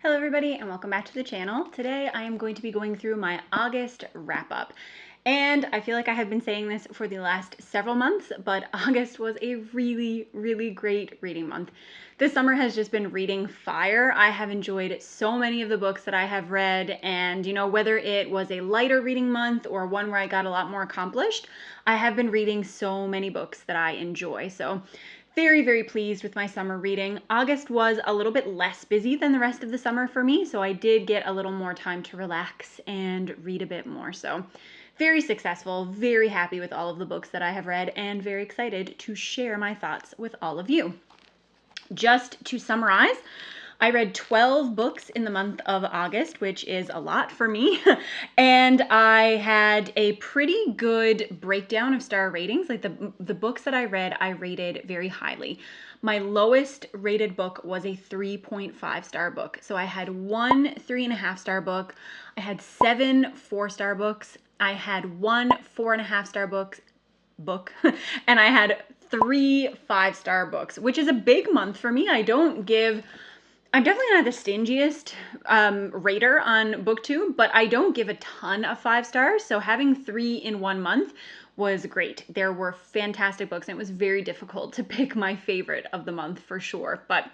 Hello everybody and welcome back to the channel. Today I am going to be going through my August wrap up. And I feel like I have been saying this for the last several months, but August was a really great reading month. This summer has just been reading fire. I have enjoyed so many of the books that I have read, and whether it was a lighter reading month or one where I got a lot more accomplished, I have been reading so many books that I enjoy. So very pleased with my summer reading. August was a little bit less busy than the rest of the summer for me, so I did get a little more time to relax and read a bit more. So very successful, very happy with all of the books that I have read, and very excited to share my thoughts with all of you. Just to summarize, I read 12 books in the month of August, which is a lot for me, and I had a pretty good breakdown of star ratings. Like the books that I read, I rated very highly. My lowest rated book was a 3.5 star book. So I had one 3.5 star book, I had 7 4-star books, I had one 4.5 star book, and I had 3 5-star books, which is a big month for me. I'm definitely not the stingiest rater on BookTube, but I don't give a ton of 5 stars. So having 3 in 1 month was great. There were fantastic books, and it was very difficult to pick my favorite of the month for sure. But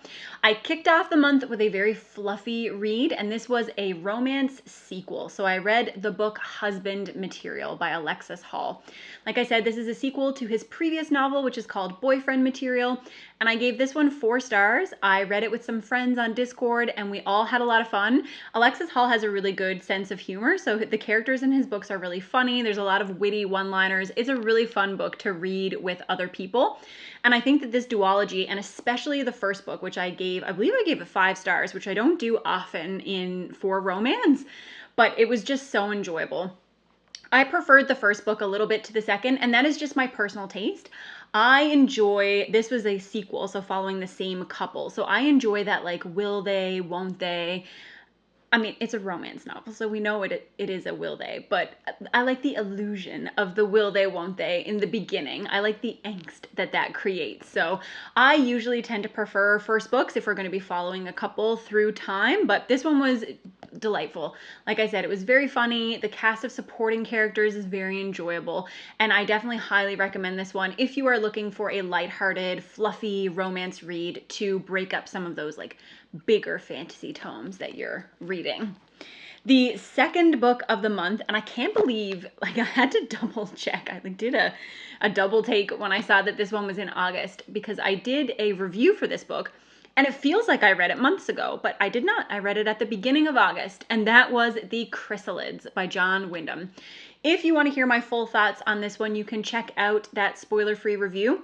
I kicked off the month with a very fluffy read, and this was a romance sequel. So I read the book Husband Material by Alexis Hall. Like I said, this is a sequel to his previous novel, which is called Boyfriend Material, and I gave this one 4 stars. I read it with some friends on Discord, and we all had a lot of fun. Alexis Hall has a really good sense of humor, so the characters in his books are really funny. There's a lot of witty one-liners. It's a really fun book to read with other people. And I think that this duology, and especially the first book, which I believe I gave it 5 stars, which I don't do often for romance, but it was just so enjoyable. I preferred the first book a little bit to the second, and that is just my personal taste. This was a sequel, so following the same couple. So I enjoy that, like, will they, won't they? I mean, it's a romance novel, so we know it is a will they, but I like the illusion of the will they, won't they in the beginning. I like the angst that creates. So I usually tend to prefer first books if we're going to be following a couple through time, but this one was delightful. Like I said, it was very funny. The cast of supporting characters is very enjoyable, and I definitely highly recommend this one if you are looking for a lighthearted, fluffy romance read to break up some of those like bigger fantasy tomes that you're reading. The second book of the month, and I can't believe, like, I had to double check. I did a double take when I saw that this one was in August, because I did a review for this book, and it feels like I read it months ago, but I did not. I read it at the beginning of August, and that was The Chrysalids by John Wyndham. If you want to hear my full thoughts on this one, you can check out that spoiler-free review.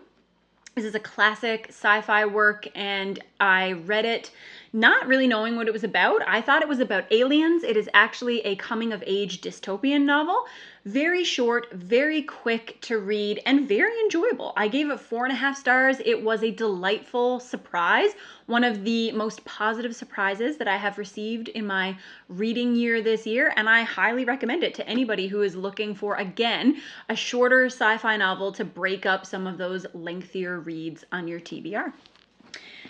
This is a classic sci-fi work, and I read it not really knowing what it was about. I thought it was about aliens. It is actually a coming-of-age dystopian novel. Very short, very quick to read, and very enjoyable. I gave it 4.5 stars. It was a delightful surprise. One of the most positive surprises that I have received in my reading year this year, and I highly recommend it to anybody who is looking for, again, a shorter sci-fi novel to break up some of those lengthier reads on your TBR.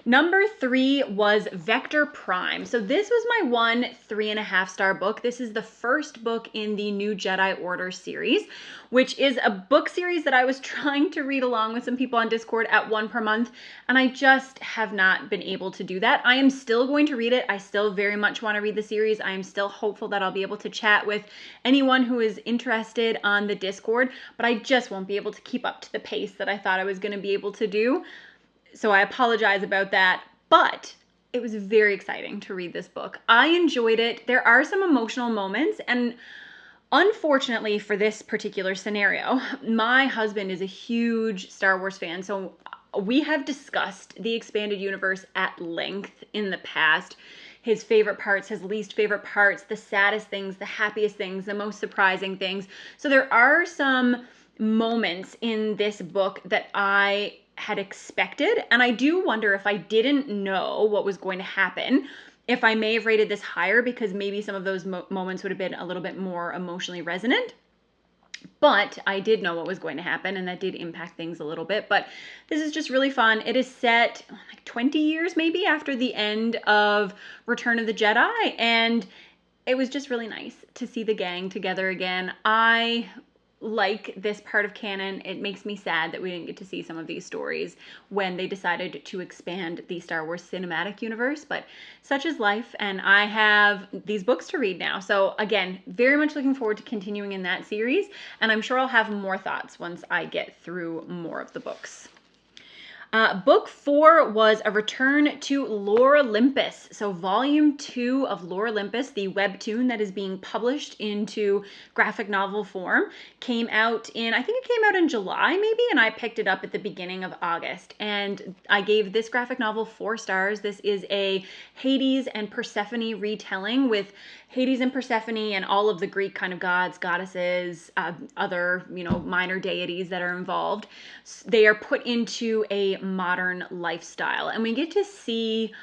Number 3 was Vector Prime. So this was my one 3.5 star book. This is the first book in the New Jedi Order series, which is a book series that I was trying to read along with some people on Discord at 1 per month, and I just have not been able to do that. I am still going to read it. I still very much want to read the series. I am still hopeful that I'll be able to chat with anyone who is interested on the Discord, but I just won't be able to keep up to the pace that I thought I was going to be able to do. So I apologize about that, but it was very exciting to read this book. I enjoyed it. There are some emotional moments, and unfortunately for this particular scenario, my husband is a huge Star Wars fan, so we have discussed the expanded universe at length in the past. His favorite parts, his least favorite parts, the saddest things, the happiest things, the most surprising things. So there are some moments in this book that I had expected, and I do wonder if I didn't know what was going to happen, if I may have rated this higher, because maybe some of those moments would have been a little bit more emotionally resonant. But I did know what was going to happen, and that did impact things a little bit. But this is just really fun. It is set like 20 years maybe after the end of Return of the Jedi, and it was just really nice to see the gang together again. I like this part of canon. It makes me sad that we didn't get to see some of these stories when they decided to expand the Star Wars cinematic universe, but such is life, and I have these books to read now. So again, very much looking forward to continuing in that series, and I'm sure I'll have more thoughts once I get through more of the books. Book 4 was a return to Lore Olympus. So volume 2 of Lore Olympus, the webtoon that is being published into graphic novel form, came out in, I think it came out in July maybe, and I picked it up at the beginning of August. And I gave this graphic novel 4 stars. This is a Hades and Persephone retelling with Hades and Persephone and all of the Greek kind of gods, goddesses, other, minor deities that are involved. They are put into a modern lifestyle, and we get to see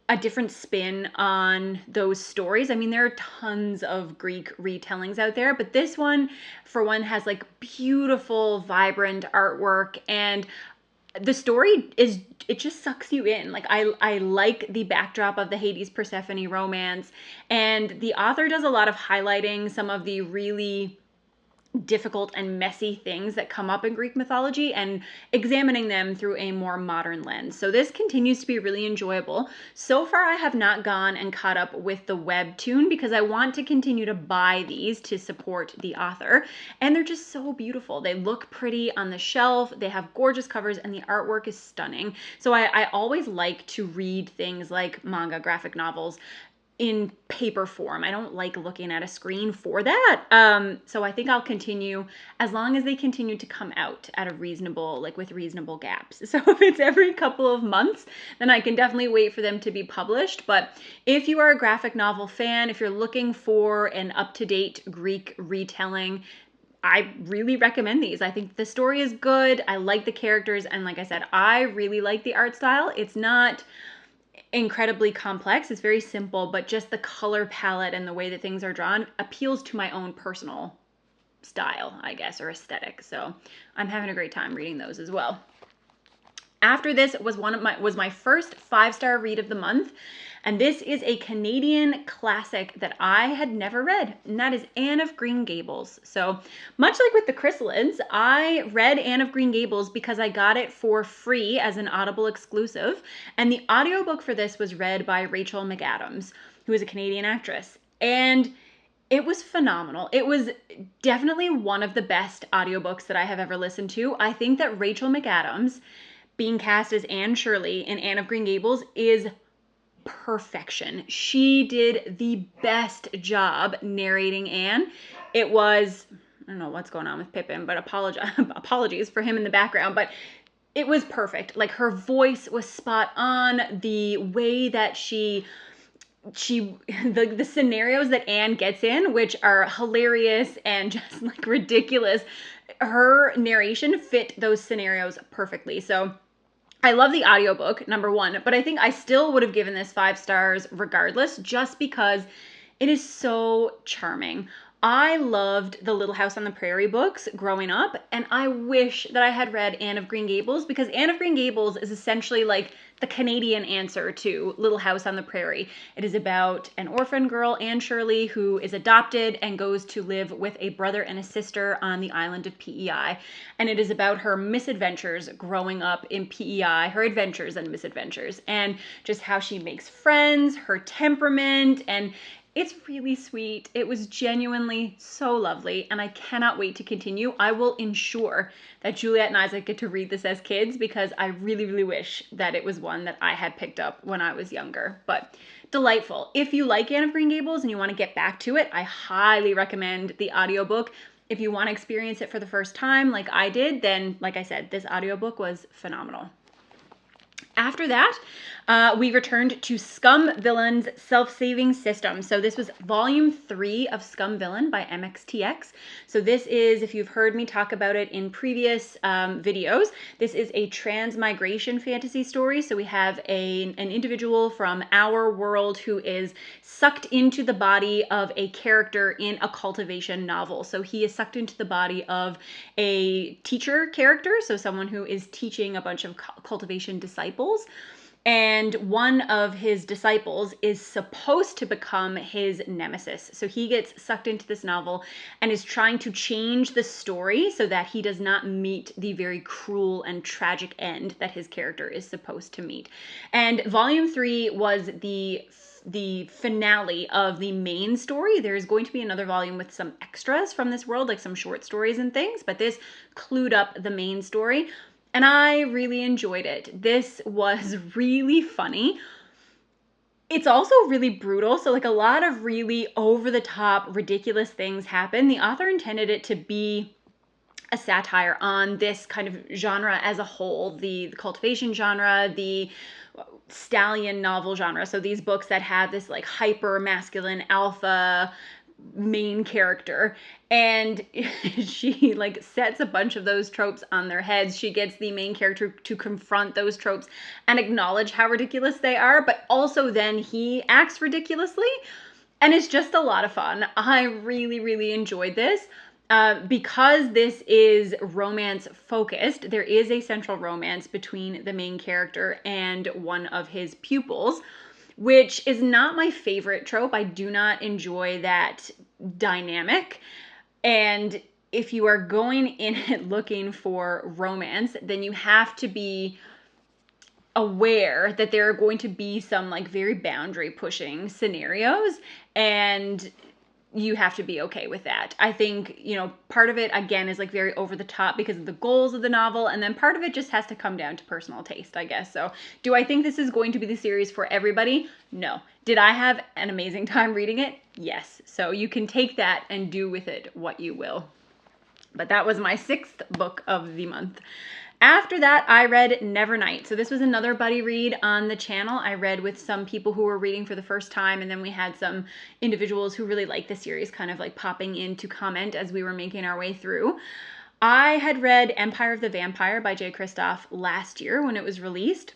a different spin on those stories. I mean, there are tons of Greek retellings out there, but this one, for one, has like beautiful, vibrant artwork, and the story it just sucks you in. Like I like the backdrop of the Hades Persephone romance, and the author does a lot of highlighting some of the really difficult and messy things that come up in Greek mythology and examining them through a more modern lens. So this continues to be really enjoyable. So far, I have not gone and caught up with the webtoon because I want to continue to buy these to support the author. And they're just so beautiful. They look pretty on the shelf. They have gorgeous covers, and the artwork is stunning. So I always like to read things like manga, graphic novels, in paper form. I don't like looking at a screen for that. So I think I'll continue as long as they continue to come out at a reasonable, with reasonable gaps. So if it's every couple of months, then I can definitely wait for them to be published. But if you are a graphic novel fan, if you're looking for an up-to-date Greek retelling, I really recommend these. I think the story is good. I like the characters. And like I said, I really like the art style. It's not incredibly complex. It's very simple, but just the color palette and the way that things are drawn appeals to my own personal style, I guess, or aesthetic. So I'm having a great time reading those as well. After this was my first 5-star read of the month, and this is a Canadian classic that I had never read, and that is Anne of Green Gables. So much like with the Chrysalids, I read Anne of Green Gables because I got it for free as an Audible exclusive, and the audiobook for this was read by Rachel McAdams, who is a Canadian actress, and it was phenomenal. It was definitely one of the best audiobooks that I have ever listened to. I think that Rachel McAdams being cast as Anne Shirley in Anne of Green Gables is perfection. She did the best job narrating Anne. It was, I don't know what's going on with Pippin, but apologies for him in the background, but it was perfect. Like, her voice was spot on. The way that the scenarios that Anne gets in, which are hilarious and just like ridiculous, her narration fit those scenarios perfectly. So I love the audiobook, number one, but I think I still would have given this 5 stars regardless, just because it is so charming. I loved the Little House on the Prairie books growing up, and I wish that I had read Anne of Green Gables, because Anne of Green Gables is essentially like the Canadian answer to Little House on the Prairie. It is about an orphan girl, Anne Shirley, who is adopted and goes to live with a brother and a sister on the island of PEI. And it is about her misadventures growing up in PEI, her adventures and misadventures, and just how she makes friends, her temperament, and it's really sweet. It was genuinely so lovely, and I cannot wait to continue. I will ensure that Juliet and Isaac get to read this as kids, because I really, really wish that it was one that I had picked up when I was younger. But delightful. If you like Anne of Green Gables and you want to get back to it, I highly recommend the audiobook. If you want to experience it for the first time like I did, then, like I said, this audiobook was phenomenal. After that, We returned to Scum Villains Self-Saving System. So this was volume 3 of Scum Villain by MXTX. So this is, if you've heard me talk about it in previous videos, this is a transmigration fantasy story. So we have an individual from our world who is sucked into the body of a character in a cultivation novel. So he is sucked into the body of a teacher character, so someone who is teaching a bunch of cultivation disciples. And one of his disciples is supposed to become his nemesis. So he gets sucked into this novel and is trying to change the story so that he does not meet the very cruel and tragic end that his character is supposed to meet. And volume 3 was the finale of the main story. There's going to be another volume with some extras from this world, like some short stories and things, but this clued up the main story. And I really enjoyed it. This was really funny. It's also really brutal. So like a lot of really over the top, ridiculous things happen. The author intended it to be a satire on this kind of genre as a whole, the cultivation genre, the stallion novel genre. So these books that have this like hyper masculine alpha main character, and she like sets a bunch of those tropes on their heads. She gets the main character to confront those tropes and acknowledge how ridiculous they are, but also then he acts ridiculously, and it's just a lot of fun. I really enjoyed this. Because this is romance focused, there is a central romance between the main character and one of his pupils, which is not my favorite trope. I do not enjoy that dynamic. And if you are going in it looking for romance, then you have to be aware that there are going to be some like very boundary pushing scenarios, and you have to be okay with that. I think, you know, part of it, again, is like very over the top because of the goals of the novel, and then part of it just has to come down to personal taste, I guess. So do I think this is going to be the series for everybody? No. Did I have an amazing time reading it? Yes. So you can take that and do with it what you will. But that was my 6th book of the month. After that, I read Nevernight. So this was another buddy read on the channel. I read with some people who were reading for the first time, and then we had some individuals who really liked the series kind of like popping in to comment as we were making our way through. I had read Empire of the Vampire by J. Kristoff last year when it was released,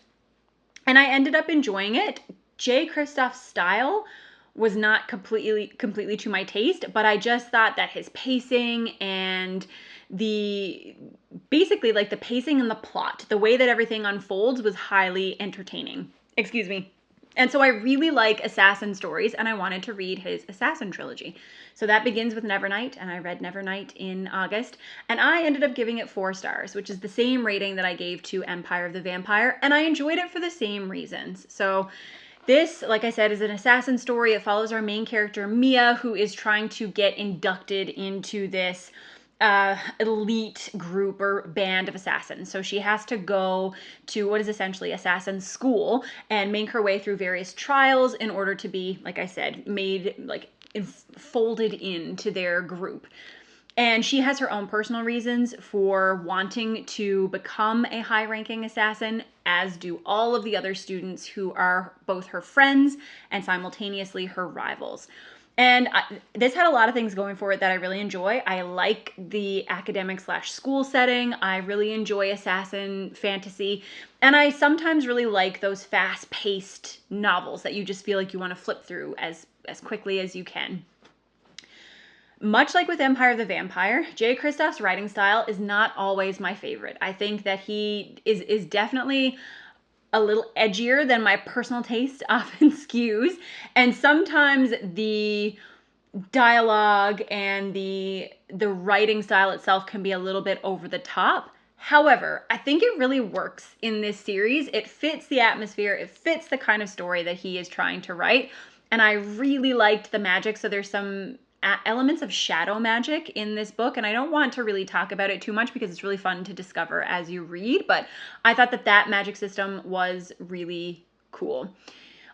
and I ended up enjoying it. J. Kristoff's style was not completely to my taste, but I just thought that his pacing and basically like the pacing and the plot, the way that everything unfolds was highly entertaining. Excuse me. And so I really like assassin stories, and I wanted to read his assassin trilogy. So that begins with Nevernight, and I read Nevernight in August, and I ended up giving it 4 stars, which is the same rating that I gave to Empire of the Vampire, and I enjoyed it for the same reasons. So this, like I said, is an assassin story. It follows our main character, Mia, who is trying to get inducted into this elite group or band of assassins. So she has to go to what is essentially assassin school and make her way through various trials in order to be, like I said, made like folded into their group. And she has her own personal reasons for wanting to become a high-ranking assassin, as do all of the other students who are both her friends and simultaneously her rivals. And this had a lot of things going for it that I really enjoy. I like the academic/school setting. I really enjoy assassin fantasy. And I sometimes really like those fast-paced novels that you just feel like you want to flip through as quickly as you can. Much like with Empire of the Vampire, J. Kristoff's writing style is not always my favorite. I think that he is definitely a little edgier than my personal taste often skews, and sometimes the dialogue and the writing style itself can be a little bit over the top. However, I think it really works in this series. It fits the atmosphere, it fits the kind of story that he is trying to write, and I really liked the magic. So there's some elements of shadow magic in this book, and I don't want to really talk about it too much because it's really fun to discover as you read, but I thought that magic system was really cool.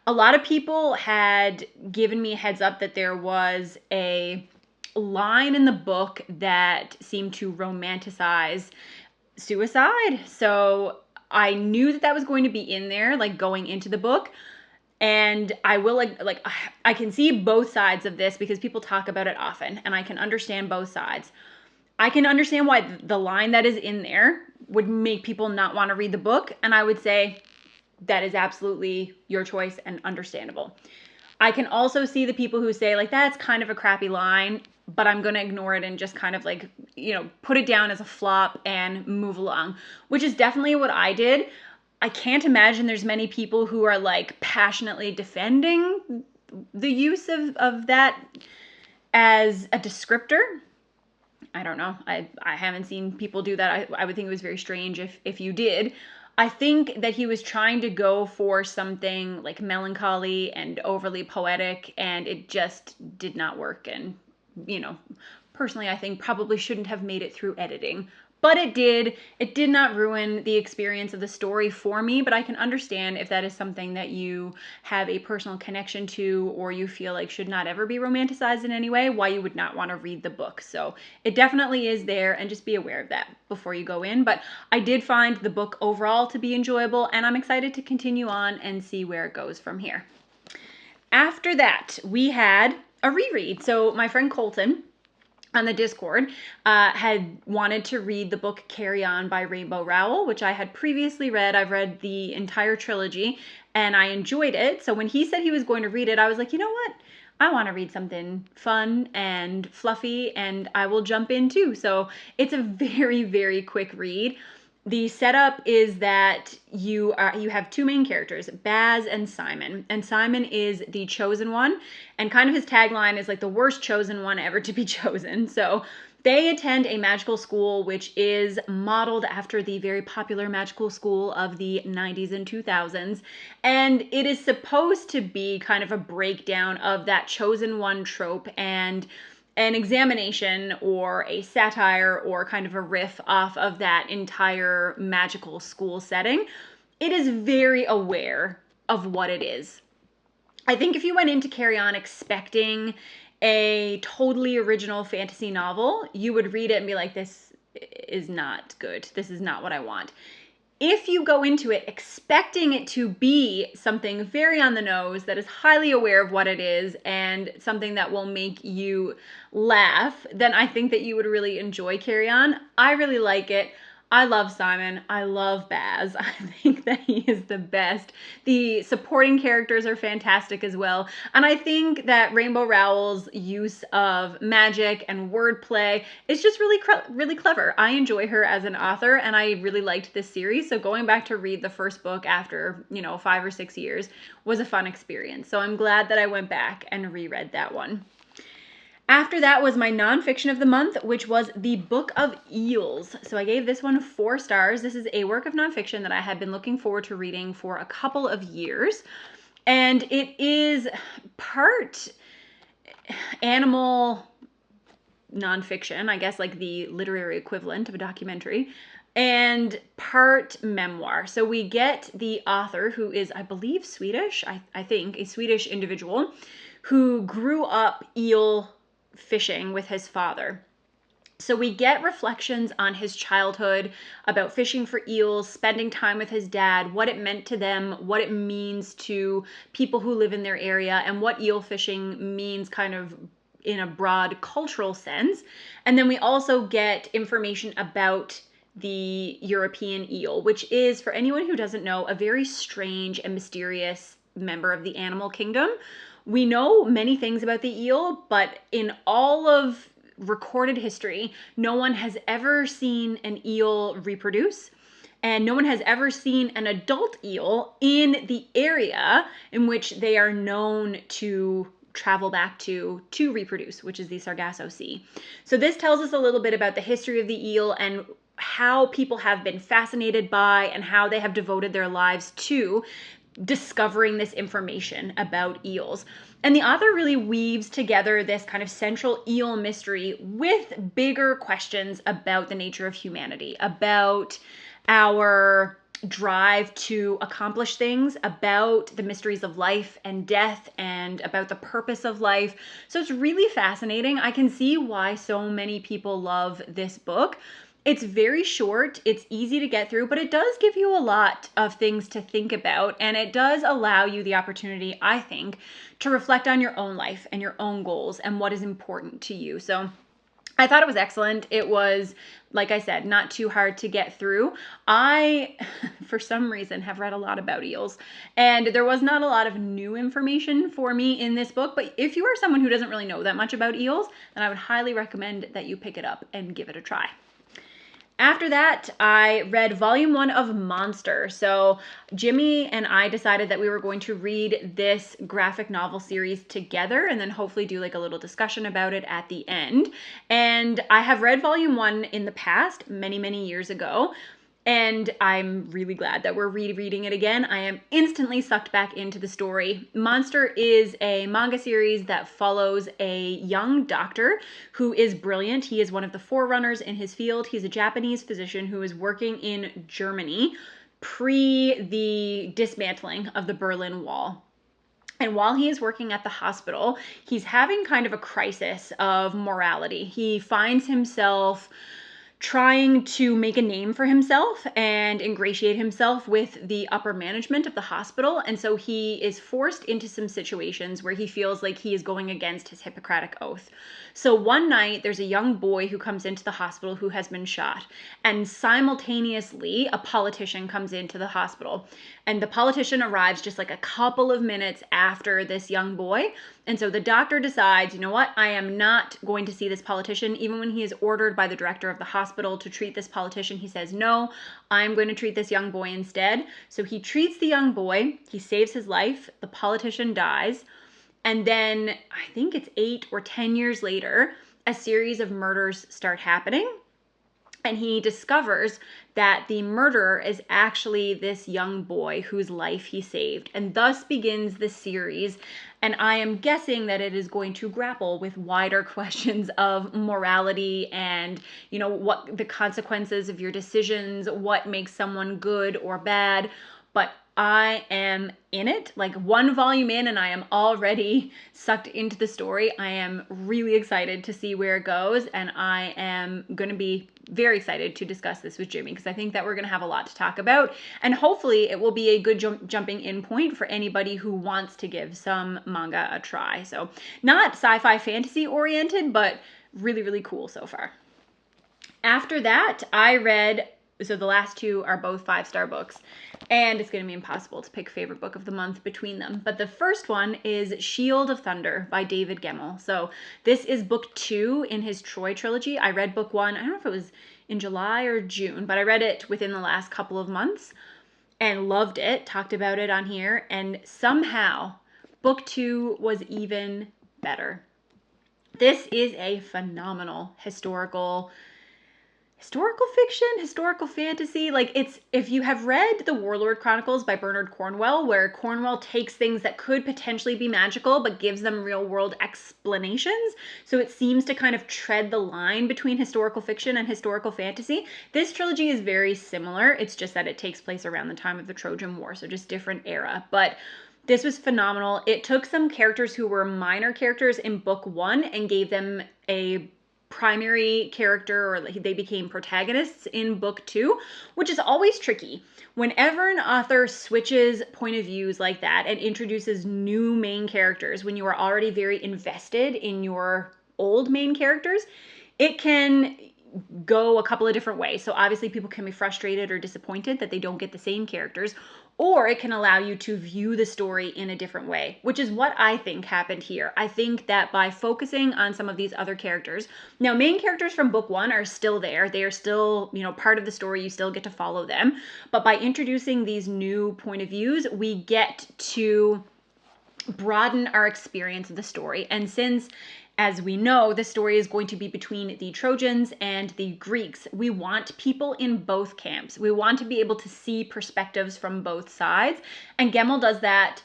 A lot of people had given me a heads up that there was a line in the book that seemed to romanticize suicide. So I knew that that was going to be in there, like going into the book. And I will like I can see both sides of this because people talk about it often, and I can understand both sides. I can understand why the line that is in there would make people not want to read the book, and I would say that is absolutely your choice and understandable. I can also see the people who say, like, that's kind of a crappy line, but I'm going to ignore it and just kind of like, put it down as a flop and move along, which is definitely what I did. I can't imagine there's many people who are like passionately defending the use of that as a descriptor. I don't know. I haven't seen people do that. I would think it was very strange if you did. I think that he was trying to go for something like melancholy and overly poetic, and it just did not work. And, personally, I think probably shouldn't have made it through editing. But it did. It did not ruin the experience of the story for me, but I can understand if that is something that you have a personal connection to, or you feel like should not ever be romanticized in any way, why you would not want to read the book. So it definitely is there, and just be aware of that before you go in. But I did find the book overall to be enjoyable, and I'm excited to continue on and see where it goes from here. After that, we had a reread. So my friend Colton on the Discord had wanted to read the book Carry On by Rainbow Rowell, which I had previously read. I've read the entire trilogy and I enjoyed it. So when he said he was going to read it, I was like, you know what? I want to read something fun and fluffy, and I will jump in too. So it's a very, very quick read. The setup is that you have two main characters, Baz and Simon. And Simon is the chosen one, and kind of his tagline is like the worst chosen one ever to be chosen. So they attend a magical school which is modeled after the very popular magical school of the 90s and 2000s. And it is supposed to be kind of a breakdown of that chosen one trope and an examination or a satire or kind of a riff off of that entire magical school setting. It is very aware of what it is. I think if you went into Carry On expecting a totally original fantasy novel, you would read it and be like, this is not good. This is not what I want. If you go into it expecting it to be something very on the nose that is highly aware of what it is and something that will make you laugh, then I think that you would really enjoy Carry On. I really like it. I love Simon. I love Baz. I think that he is the best. The supporting characters are fantastic as well. And I think that Rainbow Rowell's use of magic and wordplay is just really clever. I enjoy her as an author, and I really liked this series. So going back to read the first book after, 5 or 6 years was a fun experience. So I'm glad that I went back and reread that one. After that was my nonfiction of the month, which was the Book of Eels. So I gave this one 4 stars. This is a work of nonfiction that I had been looking forward to reading for a couple of years. And it is part animal nonfiction, I guess like the literary equivalent of a documentary, and part memoir. So we get the author, who is, I believe, Swedish, I think, a Swedish individual who grew up eel fishing with his father. So we get reflections on his childhood, about fishing for eels, spending time with his dad, what it meant to them, what it means to people who live in their area, and what eel fishing means kind of in a broad cultural sense. And then we also get information about the European eel, which is, for anyone who doesn't know, a very strange and mysterious member of the animal kingdom. We know many things about the eel, but in all of recorded history, no one has ever seen an eel reproduce, and no one has ever seen an adult eel in the area in which they are known to travel back to reproduce, which is the Sargasso Sea. So this tells us a little bit about the history of the eel and how people have been fascinated by and how they have devoted their lives to discovering this information about eels. And the author really weaves together this kind of central eel mystery with bigger questions about the nature of humanity, about our drive to accomplish things, about the mysteries of life and death, and about the purpose of life. So it's really fascinating. I can see why so many people love this book. It's very short, it's easy to get through, but it does give you a lot of things to think about, and it does allow you the opportunity, I think, to reflect on your own life and your own goals and what is important to you. So I thought it was excellent. It was, like I said, not too hard to get through. I, for some reason, have read a lot about eels, and there was not a lot of new information for me in this book, but if you are someone who doesn't really know that much about eels, then I would highly recommend that you pick it up and give it a try. After that, I read volume 1 of Monster. So Jimmy and I decided that we were going to read this graphic novel series together and then hopefully do like a little discussion about it at the end. And I have read volume 1 in the past, many, many years ago. And I'm really glad that we're rereading it again. I am instantly sucked back into the story. Monster is a manga series that follows a young doctor who is brilliant. He is one of the forerunners in his field. He's a Japanese physician who is working in Germany pre the dismantling of the Berlin Wall. And while he is working at the hospital, he's having kind of a crisis of morality. He finds himself trying to make a name for himself and ingratiate himself with the upper management of the hospital. And so he is forced into some situations where he feels like he is going against his Hippocratic oath. So one night, there's a young boy who comes into the hospital who has been shot. And simultaneously, a politician comes into the hospital. And the politician arrives just like a couple of minutes after this young boy. And so the doctor decides, you know what, I am not going to see this politician. Even when he is ordered by the director of the hospital to treat this politician, he says, no, I'm going to treat this young boy instead. So he treats the young boy, he saves his life, the politician dies. And then I think it's 8 or 10 years later, a series of murders start happening. And he discovers that the murderer is actually this young boy whose life he saved. And thus begins the series. And I am guessing that it is going to grapple with wider questions of morality and, you know, what the consequences of your decisions, what makes someone good or bad. But I am in it, like 1 volume in, and I am already sucked into the story. I am really excited to see where it goes, and I am going to be very excited to discuss this with Jimmy because I think that we're going to have a lot to talk about, and hopefully it will be a good jumping in point for anybody who wants to give some manga a try. So not sci-fi fantasy oriented, but really, really cool so far. After that, I read, so the last 2 are both 5-star books, and it's going to be impossible to pick favorite book of the month between them. But the first one is Shield of Thunder by David Gemmell. So this is book 2 in his Troy trilogy. I read book 1, I don't know if it was in July or June, but I read it within the last couple of months and loved it, talked about it on here, and somehow book 2 was even better. This is a phenomenal historical fiction, historical fantasy. Like, it's, if you have read The Warlord Chronicles by Bernard Cornwell, where Cornwell takes things that could potentially be magical but gives them real world explanations, so it seems to kind of tread the line between historical fiction and historical fantasy. This trilogy is very similar. It's just that it takes place around the time of the Trojan War, so just different era. But this was phenomenal. It took some characters who were minor characters in book 1 and gave them a primary character, or they became protagonists in book 2, which is always tricky. Whenever an author switches point of views like that and introduces new main characters when you are already very invested in your old main characters, it can go a couple of different ways. So obviously people can be frustrated or disappointed that they don't get the same characters, or it can allow you to view the story in a different way, which is what I think happened here. I think that by focusing on some of these other characters, now main characters from book 1 are still there. They are still, you know, part of the story. You still get to follow them. But by introducing these new point of views, we get to broaden our experience of the story. And since, as we know, the story is going to be between the Trojans and the Greeks, we want people in both camps. We want to be able to see perspectives from both sides. And Gemmell does that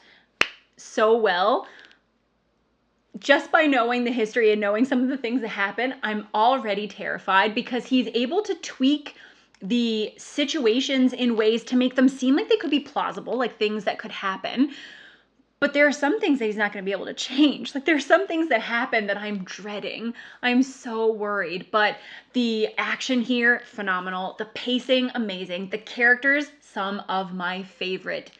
so well. Just by knowing the history and knowing some of the things that happen, I'm already terrified because he's able to tweak the situations in ways to make them seem like they could be plausible, like things that could happen. But there are some things that he's not going to be able to change. Like there's some things that happen that I'm dreading. I'm so worried. But the action here, phenomenal. The pacing, amazing. The characters, some of my favorite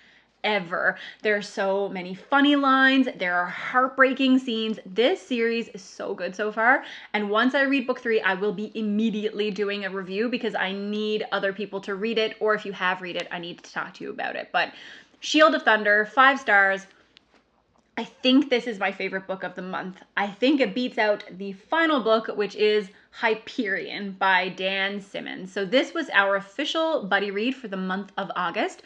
ever. There are so many funny lines. There are heartbreaking scenes. This series is so good so far. And once I read book 3, I will be immediately doing a review because I need other people to read it. Or if you have read it, I need to talk to you about it. But Shield of Thunder, 5 stars. I think this is my favorite book of the month. I think it beats out the final book, which is Hyperion by Dan Simmons. So this was our official buddy read for the month of August.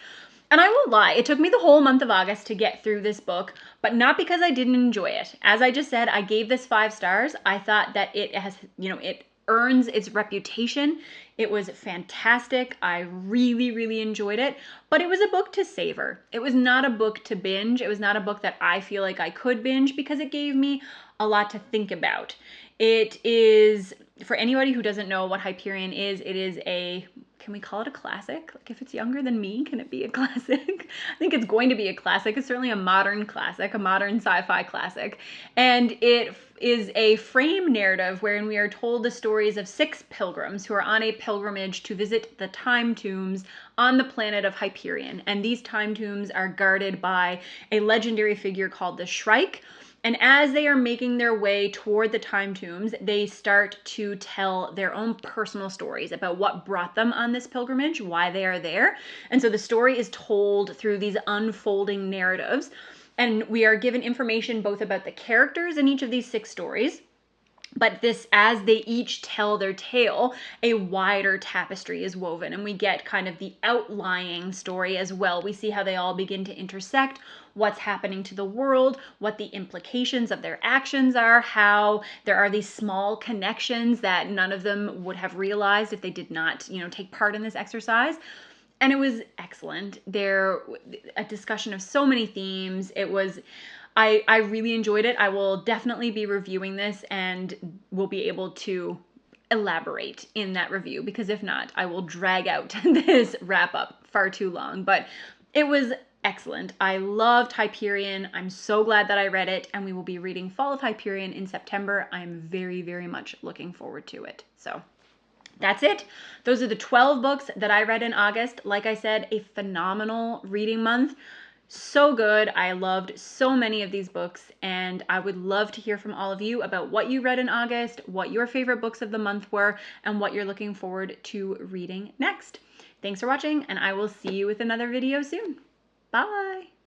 And I won't lie, it took me the whole month of August to get through this book, but not because I didn't enjoy it. As I just said, I gave this 5 stars. I thought that it has, it earns its reputation. It was fantastic. I really, really enjoyed it, but it was a book to savor. It was not a book to binge. It was not a book that I feel like I could binge because it gave me a lot to think about. It is, for anybody who doesn't know what Hyperion is, it is a, can we call it a classic? Like if it's younger than me, can it be a classic? I think it's going to be a classic. It's certainly a modern classic, a modern sci-fi classic. And it is a frame narrative wherein we are told the stories of 6 pilgrims who are on a pilgrimage to visit the time tombs on the planet of Hyperion. And these time tombs are guarded by a legendary figure called the Shrike. And as they are making their way toward the time tombs, they start to tell their own personal stories about what brought them on this pilgrimage, why they are there. And so the story is told through these unfolding narratives. And we are given information both about the characters in each of these 6 stories, but this, as they each tell their tale, a wider tapestry is woven, and we get kind of the outlying story as well. We see how they all begin to intersect, what's happening to the world, what the implications of their actions are, how there are these small connections that none of them would have realized if they did not, take part in this exercise. And it was excellent. There, a discussion of so many themes. It was, I really enjoyed it. I will definitely be reviewing this and will be able to elaborate in that review, because if not, I will drag out this wrap up far too long. But it was excellent. I loved Hyperion. I'm so glad that I read it, and we will be reading Fall of Hyperion in September. I'm very, very much looking forward to it. So that's it. Those are the 12 books that I read in August. Like I said, a phenomenal reading month. So good. I loved so many of these books, and I would love to hear from all of you about what you read in August, what your favorite books of the month were, and what you're looking forward to reading next. Thanks for watching, and I will see you with another video soon. Bye!